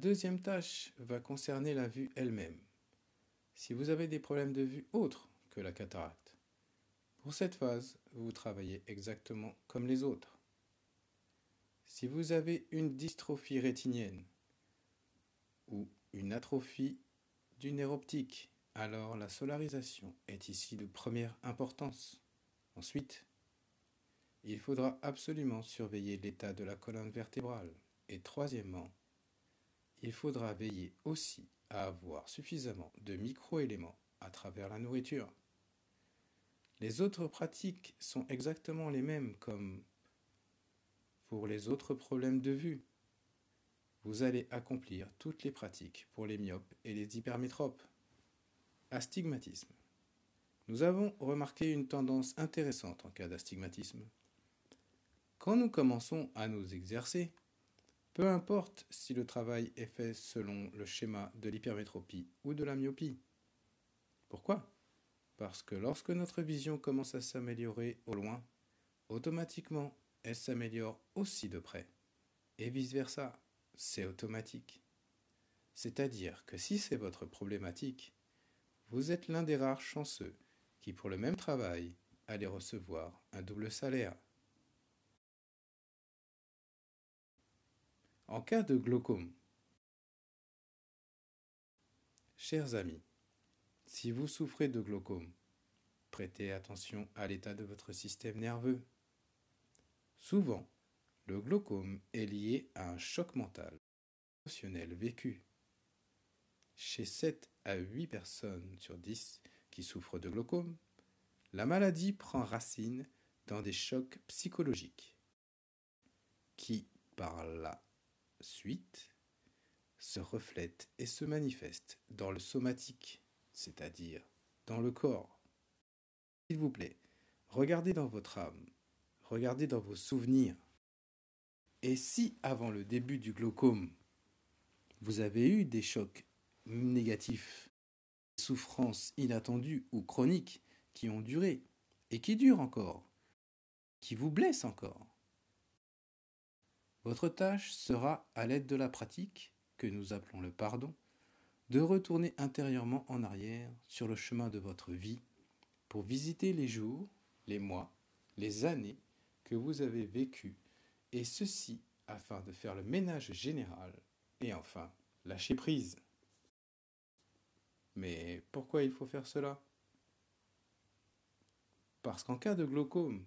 deuxième tâche va concerner la vue elle-même. Si vous avez des problèmes de vue autres que la cataracte, pour cette phase, vous travaillez exactement comme les autres. Si vous avez une dystrophie rétinienne ou une atrophie du nerf optique, alors la solarisation est ici de première importance. Ensuite, il faudra absolument surveiller l'état de la colonne vertébrale. Et troisièmement, il faudra veiller aussi à avoir suffisamment de micro-éléments à travers la nourriture. Les autres pratiques sont exactement les mêmes comme pour les autres problèmes de vue. Vous allez accomplir toutes les pratiques pour les myopes et les hypermétropes. Astigmatisme. Nous avons remarqué une tendance intéressante en cas d'astigmatisme. Quand nous commençons à nous exercer, peu importe si le travail est fait selon le schéma de l'hypermétropie ou de la myopie. Pourquoi ? Parce que lorsque notre vision commence à s'améliorer au loin, automatiquement, elle s'améliore aussi de près. Et vice-versa, c'est automatique. C'est-à-dire que si c'est votre problématique, vous êtes l'un des rares chanceux qui, pour le même travail, allez recevoir un double salaire. En cas de glaucome, chers amis, si vous souffrez de glaucome, prêtez attention à l'état de votre système nerveux. Souvent, le glaucome est lié à un choc mental, émotionnel vécu. Chez 7 à 8 personnes sur 10 qui souffrent de glaucome, la maladie prend racine dans des chocs psychologiques qui, par la suite, se reflètent et se manifestent dans le somatique, c'est-à-dire dans le corps. S'il vous plaît, regardez dans votre âme, regardez dans vos souvenirs. Et si, avant le début du glaucome, vous avez eu des chocs négatifs, des souffrances inattendues ou chroniques qui ont duré et qui durent encore, qui vous blessent encore, votre tâche sera, à l'aide de la pratique, que nous appelons le pardon, de retourner intérieurement en arrière sur le chemin de votre vie pour visiter les jours, les mois, les années que vous avez vécus, et ceci afin de faire le ménage général et enfin lâcher prise. Mais pourquoi il faut faire cela ? Parce qu'en cas de glaucome,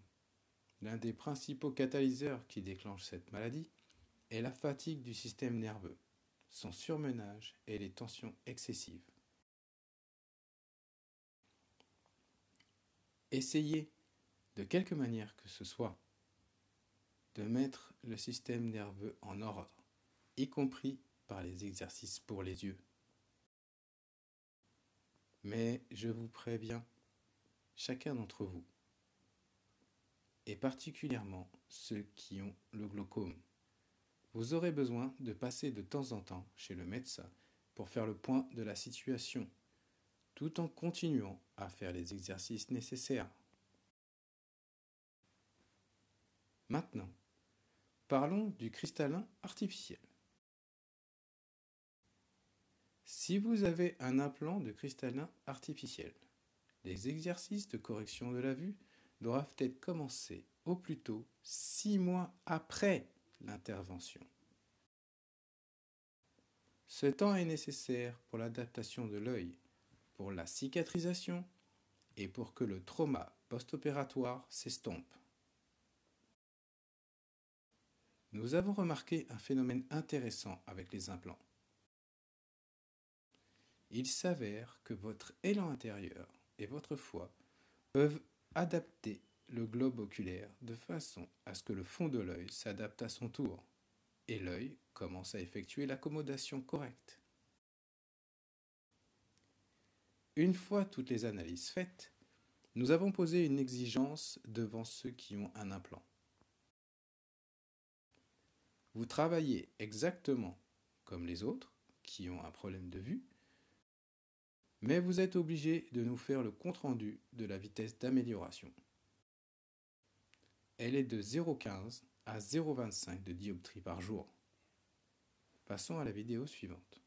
l'un des principaux catalyseurs qui déclenche cette maladie est la fatigue du système nerveux, son surmenage et les tensions excessives. Essayez, de quelque manière que ce soit, de mettre le système nerveux en ordre, y compris par les exercices pour les yeux. Mais je vous préviens, chacun d'entre vous, et particulièrement ceux qui ont le glaucome, vous aurez besoin de passer de temps en temps chez le médecin pour faire le point de la situation, tout en continuant à faire les exercices nécessaires. Maintenant, parlons du cristallin artificiel. Si vous avez un implant de cristallin artificiel, les exercices de correction de la vue doivent être commencés au plus tôt 6 mois après l'intervention. Ce temps est nécessaire pour l'adaptation de l'œil, pour la cicatrisation et pour que le trauma post-opératoire s'estompe. Nous avons remarqué un phénomène intéressant avec les implants. Il s'avère que votre élan intérieur et votre foie peuvent adapter le globe oculaire de façon à ce que le fond de l'œil s'adapte à son tour et l'œil commence à effectuer l'accommodation correcte. Une fois toutes les analyses faites, nous avons posé une exigence devant ceux qui ont un implant. Vous travaillez exactement comme les autres qui ont un problème de vue, mais vous êtes obligé de nous faire le compte-rendu de la vitesse d'amélioration. Elle est de 0,15 à 0,25 de dioptrie par jour. Passons à la vidéo suivante.